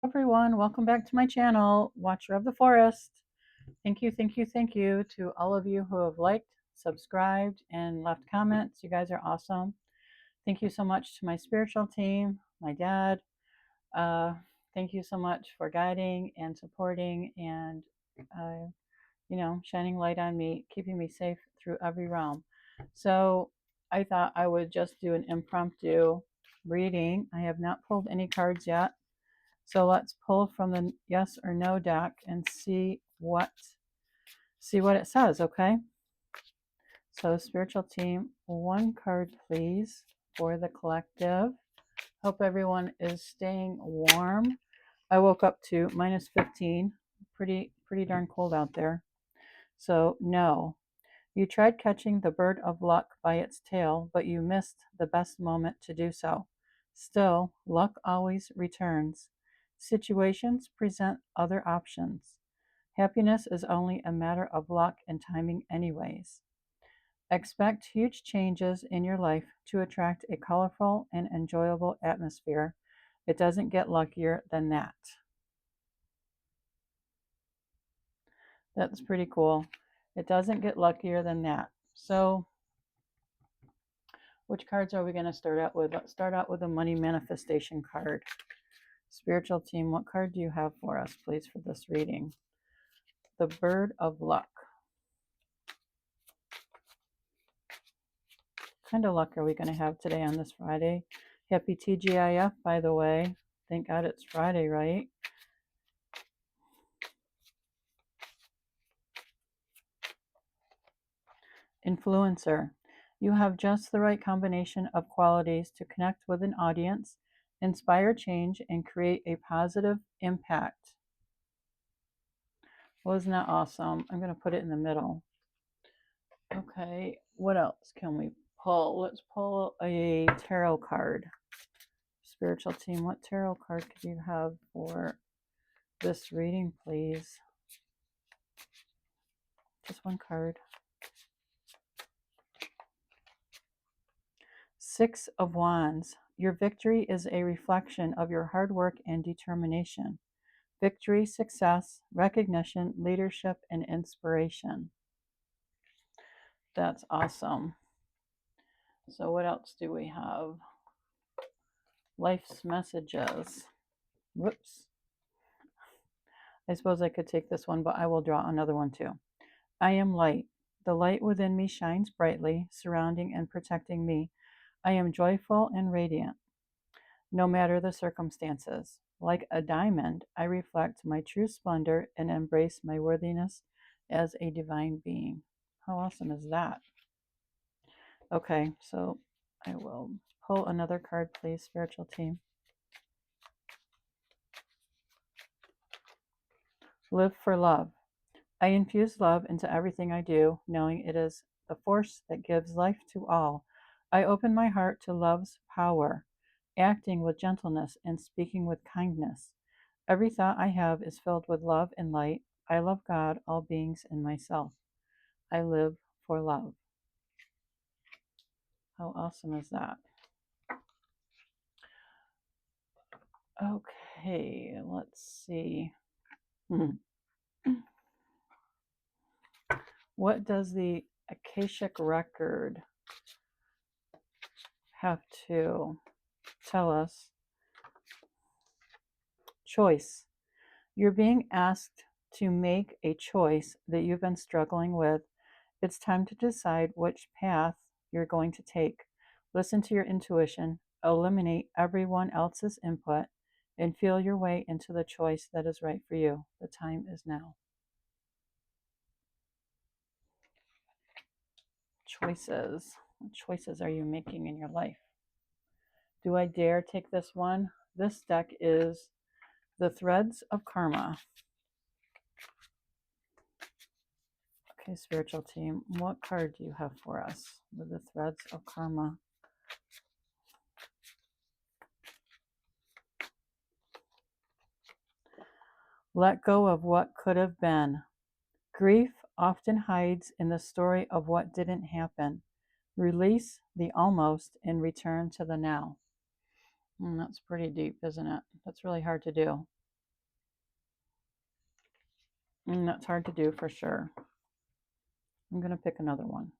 Everyone, welcome back to my channel, Watcher of the Forest. Thank you, thank you, thank you to all of you who have liked, subscribed, and left comments. You guys are awesome. Thank you so much to my spiritual team, my dad. Uh, Thank you so much for guiding and supporting and, shining light on me, keeping me safe through every realm. So I thought I would just do an impromptu reading. I have not pulled any cards yet. So let's pull from the yes or no deck and see what it says, okay? So spiritual team, one card please for the collective. Hope everyone is staying warm. I woke up to minus 15. Pretty darn cold out there. So no. You tried catching the bird of luck by its tail, but you missed the best moment to do so. Still, luck always returns. Situations present other options. Happiness is only a matter of luck and timing, anyways. Expect huge changes in your life to attract a colorful and enjoyable atmosphere. It doesn't get luckier than that. That's pretty cool. It doesn't get luckier than that. So, which cards are we going to start out with? Let's start out with a money manifestation card. Spiritual team, what card do you have for us, please, for this reading? The Bird of Luck. What kind of luck are we going to have today on this Friday? Happy TGIF, by the way. Thank God it's Friday, right? Influencer. You have just the right combination of qualities to connect with an audience, inspire change, and create a positive impact. Wasn't that awesome? I'm going to put it in the middle. Okay, what else can we pull? Let's pull a tarot card. Spiritual team, what tarot card could you have for this reading, please? Just one card. Six of Wands. Your victory is a reflection of your hard work and determination. Victory, success, recognition, leadership, and inspiration. That's awesome. So what else do we have? Life's messages. Whoops. I suppose I could take this one, but I will draw another one too. I am light. The light within me shines brightly, surrounding and protecting me. I am joyful and radiant, no matter the circumstances. Like a diamond, I reflect my true splendor and embrace my worthiness as a divine being. How awesome is that? Okay, so I will pull another card, please, spiritual team. Live for love. I infuse love into everything I do, knowing it is the force that gives life to all. I open my heart to love's power, acting with gentleness and speaking with kindness. Every thought I have is filled with love and light. I love God, all beings, and myself. I live for love. How awesome is that? Okay, let's see. What does the Akashic record have to tell us? Choice. You're being asked to make a choice that you've been struggling with. It's time to decide which path you're going to take. Listen to your intuition, eliminate everyone else's input, and feel your way into the choice that is right for you. The time is now. Choices. What choices are you making in your life? Do I dare take this one? This deck is the Threads of Karma. Okay, spiritual team, what card do you have for us with the Threads of Karma? Let go of what could have been. Grief often hides in the story of what didn't happen. Release the almost and return to the now. That's pretty deep, isn't it? That's really hard to do. That's hard to do for sure. I'm going to pick another one.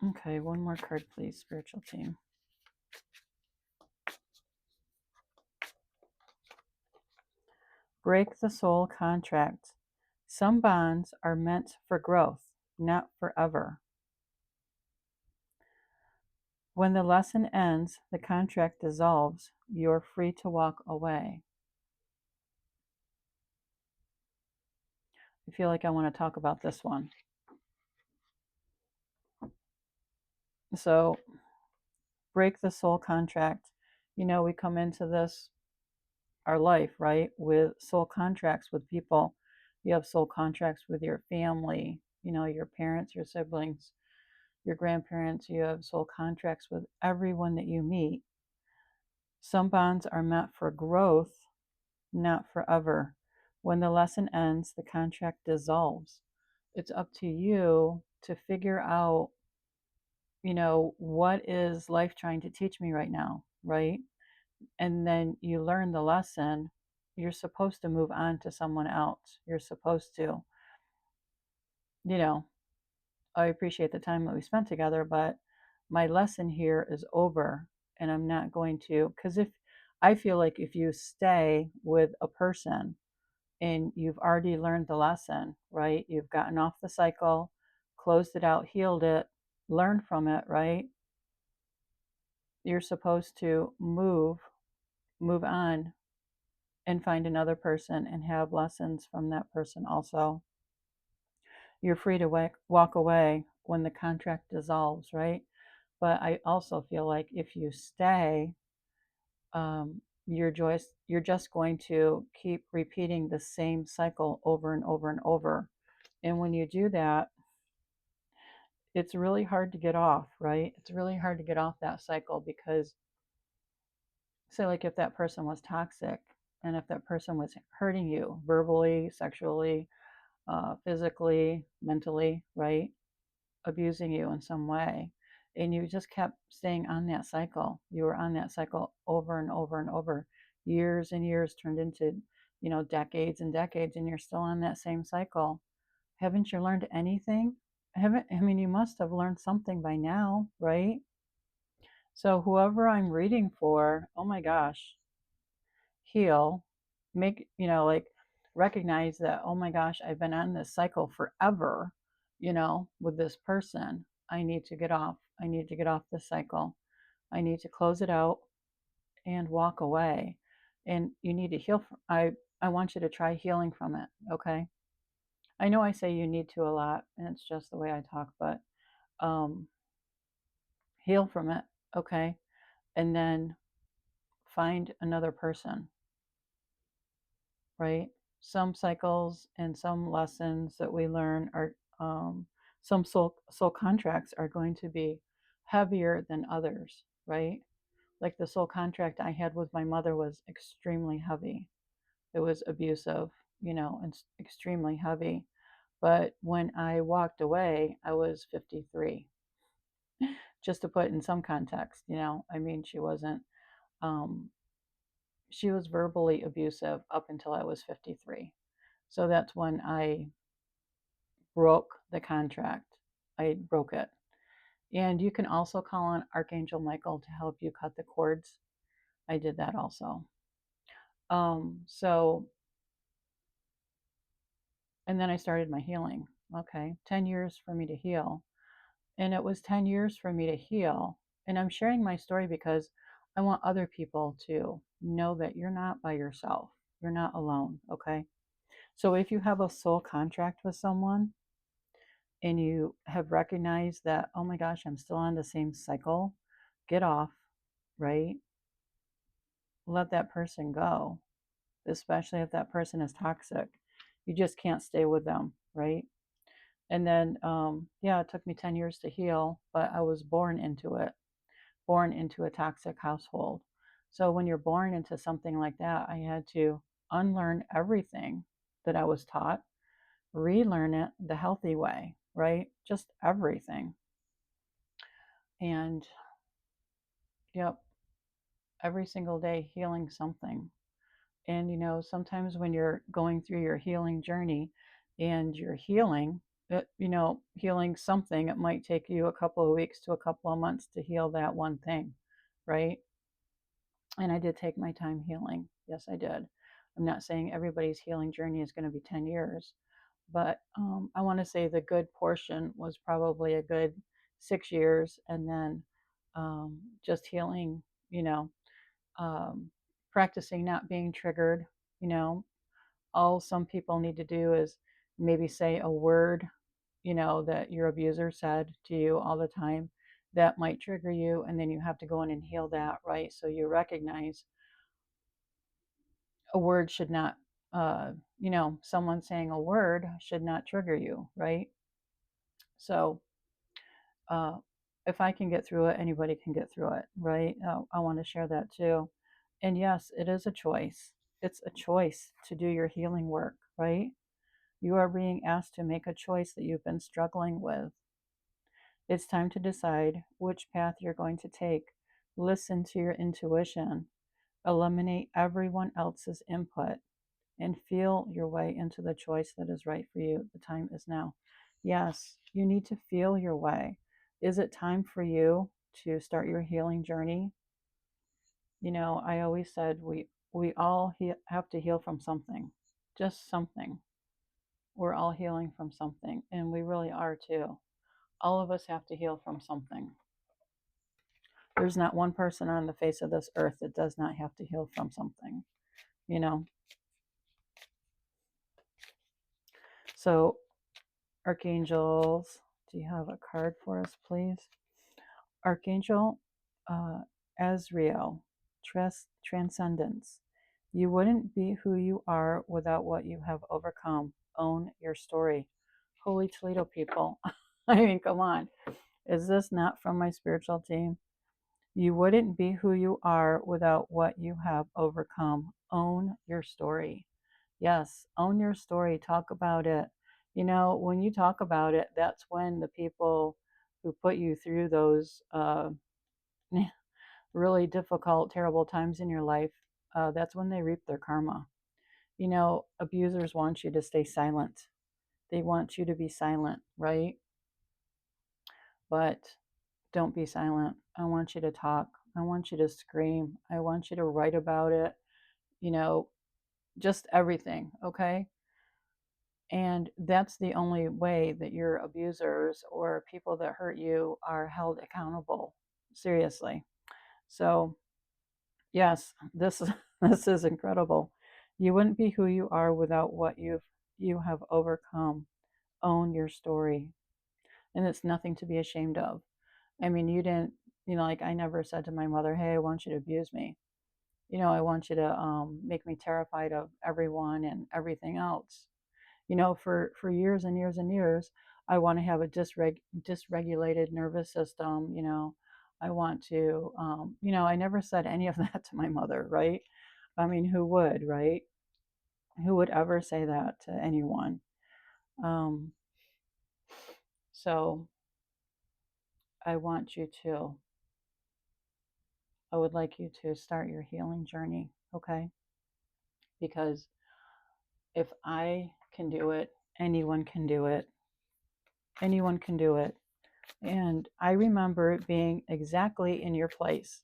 Okay, one more card, please, spiritual team. Break the soul contract. Some bonds are meant for growth, not forever. When the lesson ends, the contract dissolves. You're free to walk away. I feel like I want to talk about this one. So, break the soul contract. We come into this, our life, right, with soul contracts with people. You have soul contracts with your family, your parents, your siblings, your grandparents. You have soul contracts with everyone that you meet. Some bonds are meant for growth, not forever. When the lesson ends, the contract dissolves. It's up to you to figure out, what is life trying to teach me right now, right? And then you learn the lesson. You're supposed to move on to someone else. You're supposed to, you know, I appreciate the time that we spent together, but my lesson here is over and I'm not going to, because if I feel like if you stay with a person and you've already learned the lesson, right? You've gotten off the cycle, closed it out, healed it, learned from it, right? You're supposed to move on and find another person and have lessons from that person also. You're free to walk away when the contract dissolves, right? But I also feel like if you stay, you're just going to keep repeating the same cycle over and over and over. And when you do that, it's really hard to get off, right? It's really hard to get off that cycle because, say, like if that person was toxic and if that person was hurting you verbally, sexually, physically, mentally, right? Abusing you in some way. And you just kept staying on that cycle. You were on that cycle over and over and over. Years and years turned into, decades and decades, and you're still on that same cycle. Haven't you learned anything? You must have learned something by now, right? So, whoever I'm reading for, oh my gosh, heal, make, like recognize that, oh my gosh, I've been on this cycle forever, with this person. I need to get off. I need to get off this cycle. I need to close it out and walk away. And you need to heal. I want you to try healing from it. Okay. I know I say you need to a lot, and it's just the way I talk, but um, heal from it. Okay. And then find another person, right? Some cycles and some lessons that we learn are, some soul contracts are going to be heavier than others, right? Like the soul contract I had with my mother was extremely heavy. It was abusive, and extremely heavy. But when I walked away, I was 53. Just to put in some context, she wasn't, um, she was verbally abusive up until I was 53. So that's when I broke the contract. I broke it. And you can also call on Archangel Michael to help you cut the cords. I did that also. So, and then I started my healing. Okay, 10 years for me to heal. And it was 10 years for me to heal. And I'm sharing my story because I want other people to know that you're not by yourself. You're not alone. Okay. So if you have a soul contract with someone, and you have recognized that, oh my gosh, I'm still on the same cycle, get off, right? Let that person go, especially if that person is toxic. You just can't stay with them, right? And then, yeah, it took me 10 years to heal, but I was born into a toxic household. So when you're born into something like that, I had to unlearn everything that I was taught, relearn it the healthy way, right? Just everything. And yep, every single day healing something. And, sometimes when you're going through your healing journey and you're healing, healing something, it might take you a couple of weeks to a couple of months to heal that one thing, right? And I did take my time healing. Yes, I did. I'm not saying everybody's healing journey is going to be 10 years, but I want to say the good portion was probably a good 6 years. And then just healing, you know, um, practicing not being triggered. You know, all some people need to do is maybe say a word, that your abuser said to you all the time that might trigger you, and then you have to go in and heal that, right? So you recognize a word should not, someone saying a word should not trigger you, right? So uh, if I can get through it, anybody can get through it, right? I want to share that too. And yes, it is a choice. It's a choice to do your healing work, right? You are being asked to make a choice that you've been struggling with. It's time to decide which path you're going to take. Listen to your intuition. Eliminate everyone else's input and feel your way into the choice that is right for you. The time is now. Yes, you need to feel your way. Is it time for you to start your healing journey? I always said we all have to heal from something, just something. We're all healing from something, and we really are too. All of us have to heal from something. There's not one person on the face of this earth that does not have to heal from something, you know. So, archangels, do you have a card for us, please? Archangel uh, Azrael, transcendence. You wouldn't be who you are without what you have overcome. Own your story. Holy Toledo people. I mean, come on. Is this not from my spiritual team? You wouldn't be who you are without what you have overcome. Own your story. Yes, own your story. Talk about it. When you talk about it, that's when the people who put you through those really difficult, terrible times in your life, that's when they reap their karma. Abusers want you to stay silent. They want you to be silent, right? But don't be silent. I want you to talk. I want you to scream. I want you to write about it, you know, just everything, okay? And that's the only way that your abusers or people that hurt you are held accountable. Seriously. So, yes, this is this is incredible. You wouldn't be who you are without what you have overcome. Own your story. And it's nothing to be ashamed of. I mean, you didn't, like I never said to my mother, "Hey, I want you to abuse me." I want you to make me terrified of everyone and everything else. For years and years and years, I want to have a dysregulated nervous system. I want to, I never said any of that to my mother, right? I mean, who would, right? Who would ever say that to anyone? Um, so I want you to, I would like you to start your healing journey, okay? Because if I can do it, anyone can do it. Anyone can do it. And I remember being exactly in your place,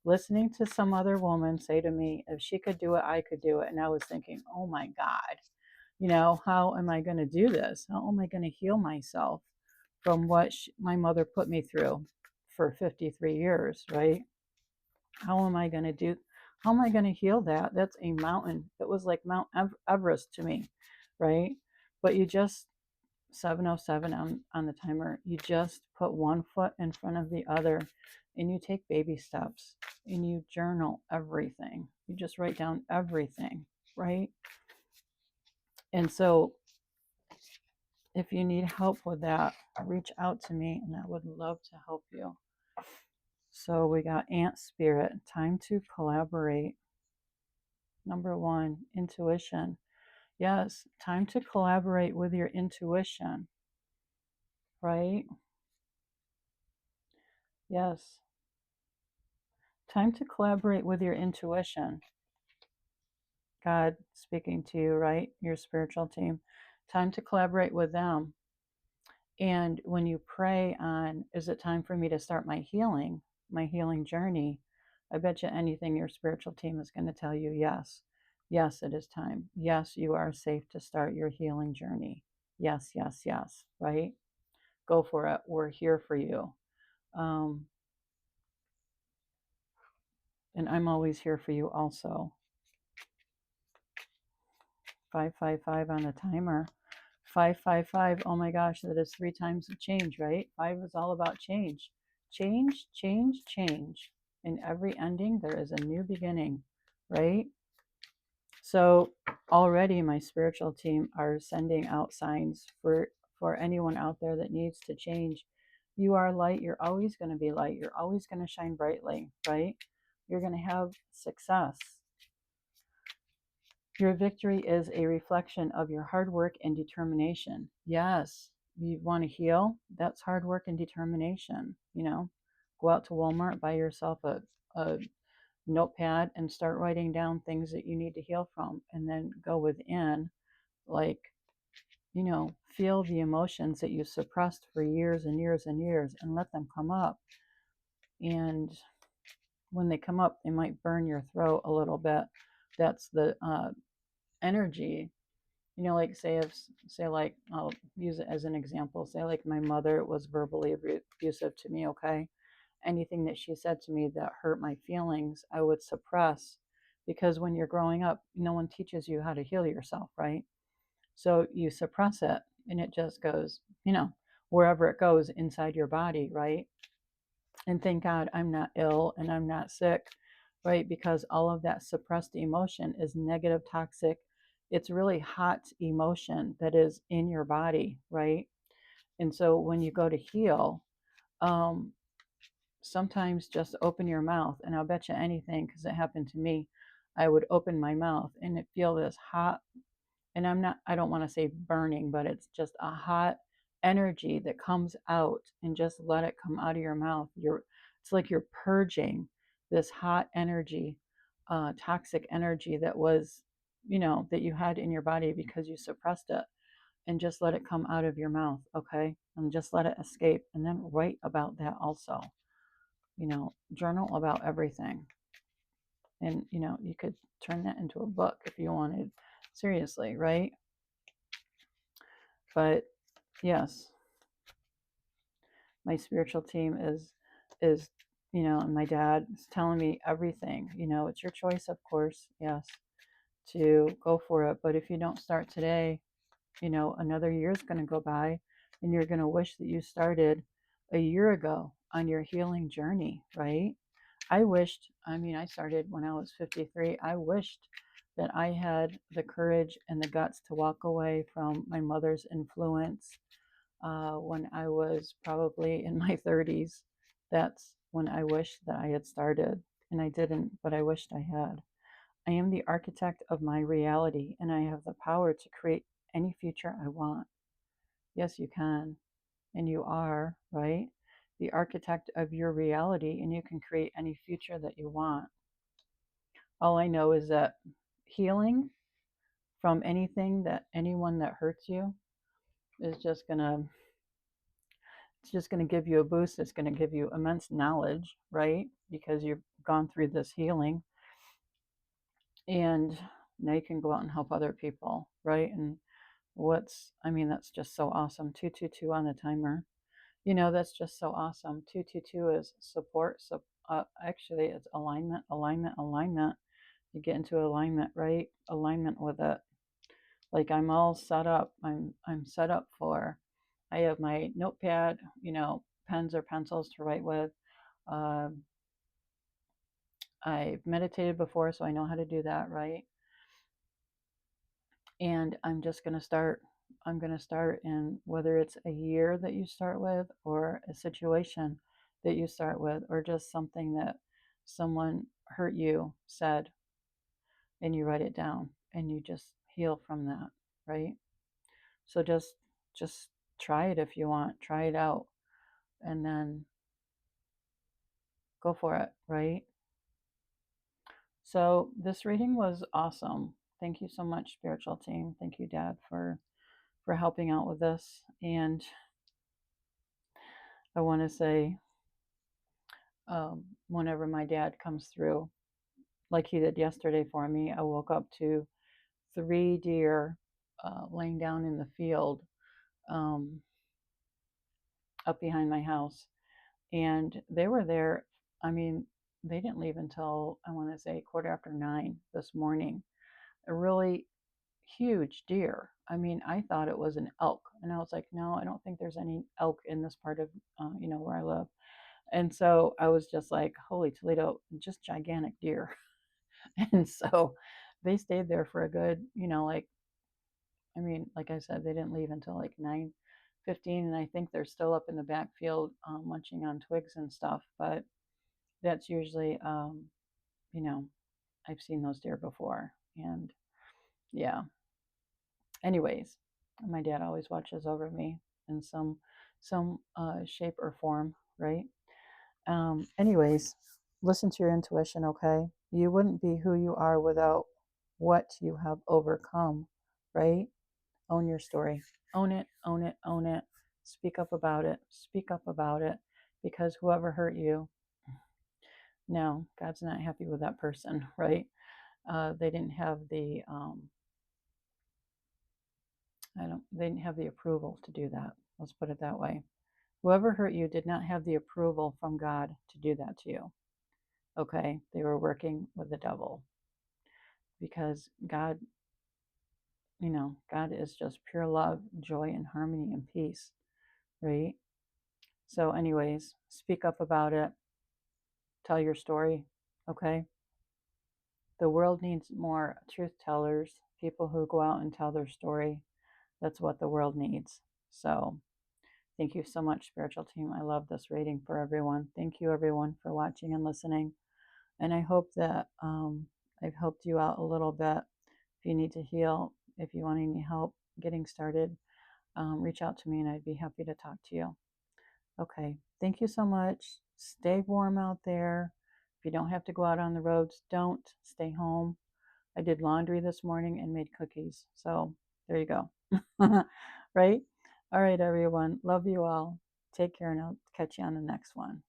listening to some other woman say to me, if she could do it, I could do it. And I was thinking, oh my God, how am I going to do this? How am I going to heal myself from what my mother put me through for 53 years, right? How am I going to do? How am I going to heal that? That's a mountain. It was like Mount Everest to me, right? But you just 7:07 on the timer. You just put one foot in front of the other and you take baby steps and you journal everything. You just write down everything, right? And so if you need help with that, reach out to me and I would love to help you. So we got Ant Spirit, time to collaborate. Number one, intuition. Yes, time to collaborate with your intuition, right? Yes. Time to collaborate with your intuition. God speaking to you, right? Your spiritual team. Time to collaborate with them. And when you pray on, is it time for me to start my healing journey? I bet you anything your spiritual team is going to tell you yes. Yes, it is time. Yes, you are safe to start your healing journey. Yes, yes, yes, right? Go for it. We're here for you. Um, and I'm always here for you also. 555 on the timer. 555. Oh my gosh, that is 3 times of change, right? 5 is all about change. Change, change, change. In every ending, there is a new beginning, right? So already my spiritual team are sending out signs for anyone out there that needs to change. You are light. You're always going to be light. You're always going to shine brightly, right? You're going to have success. Your victory is a reflection of your hard work and determination. Yes, you want to heal? That's hard work and determination. Go out to Walmart, buy yourself a notepad and start writing down things that you need to heal from. And then go within, like, feel the emotions that you suppressed for years and years and years and let them come up. And when they come up, they might burn your throat a little bit. That's the energy. Like say like I'll use it as an example. Say like my mother was verbally abusive to me, okay? Anything that she said to me that hurt my feelings, I would suppress, because when you're growing up, no one teaches you how to heal yourself, right? So you suppress it and it just goes, wherever it goes inside your body, right? And thank God I'm not ill and I'm not sick, right? Because all of that suppressed emotion is negative, toxic. It's really hot emotion that is in your body, right? And so when you go to heal, um, sometimes just open your mouth, and I'll bet you anything, because it happened to me. I would open my mouth and it feel this hot, and I don't want to say burning, but it's just a hot energy that comes out, and just let it come out of your mouth. It's like you're purging this hot energy, toxic energy that was, that you had in your body because you suppressed it, and just let it come out of your mouth, okay? And just let it escape, and then write about that also. Journal about everything. And, you could turn that into a book if you wanted. Seriously, right? But yes, my spiritual team is and my dad is telling me everything. It's your choice, of course, yes, to go for it. But if you don't start today, another year is going to go by, and you're going to wish that you started a year ago on your healing journey, right? I started when I was 53. I wished that I had the courage and the guts to walk away from my mother's influence when I was probably in my 30s. That's when I wished that I had started, and I didn't, but I wished I had. I am the architect of my reality, and I have the power to create any future I want. Yes, you can, and you are, right? The architect of your reality, and you can create any future that you want. All I know is that healing from anyone that hurts you is just gonna it's just gonna give you a boost. It's gonna give you immense knowledge, right? Because you've gone through this healing, and now you can go out and help other people, right? And that's just so awesome. 222 on the timer. That's just so awesome. 222 is support. So actually, it's alignment, alignment, alignment. You get into alignment, right? Alignment with it. Like I'm all set up. I'm set up for. I have my notepad, pens or pencils to write with. Um, I've meditated before, so I know how to do that, right? And I'm just going to start. I'm going to start in, whether it's a year that you start with, or a situation that you start with, or just something that someone hurt you, said, and you write it down and you just heal from that, right? So just try it if you want. Try it out, and then go for it, right? So this reading was awesome. Thank you so much, spiritual team. Thank you, Dad, for helping out with this. And I want to say, whenever my dad comes through, like he did yesterday for me, I woke up to 3 deer laying down in the field um, up behind my house, and they were there. I mean, they didn't leave until I want to say 9:15 this morning. A really huge deer. I mean, I thought it was an elk, and I was like, no, I don't think there's any elk in this part of where I live. And so I was just like, holy Toledo, just gigantic deer. And so they stayed there for a good, like, I mean, like I said, they didn't leave until like 9:15, and I think they're still up in the backfield munching on twigs and stuff. But that's usually, you know, I've seen those deer before, and yeah. Anyways, my dad always watches over me in some shape or form, right? Anyways, listen to your intuition, okay? You wouldn't be who you are without what you have overcome, right? Own your story. Own it, own it, own it. Speak up about it. Speak up about it. Because whoever hurt you, no, God's not happy with that person, right? They didn't have the they didn't have the approval to do that. Let's put it that way. Whoever hurt you did not have the approval from God to do that to you. Okay? They were working with the devil, because God, God is just pure love, joy, and harmony and peace, right? So, anyways, speak up about it. Tell your story, okay? The world needs more truth tellers, people who go out and tell their story. That's what the world needs. So, thank you so much, spiritual team. I love this reading for everyone. Thank you, everyone, for watching and listening. And I hope that I've helped you out a little bit. If you need to heal, if you want any help getting started, reach out to me and I'd be happy to talk to you. Okay, thank you so much. Stay warm out there. If you don't have to go out on the roads, don't. Stay home. I did laundry this morning and made cookies. So there you go. Right? All right, everyone. Love you all. Take care, and I'll catch you on the next one.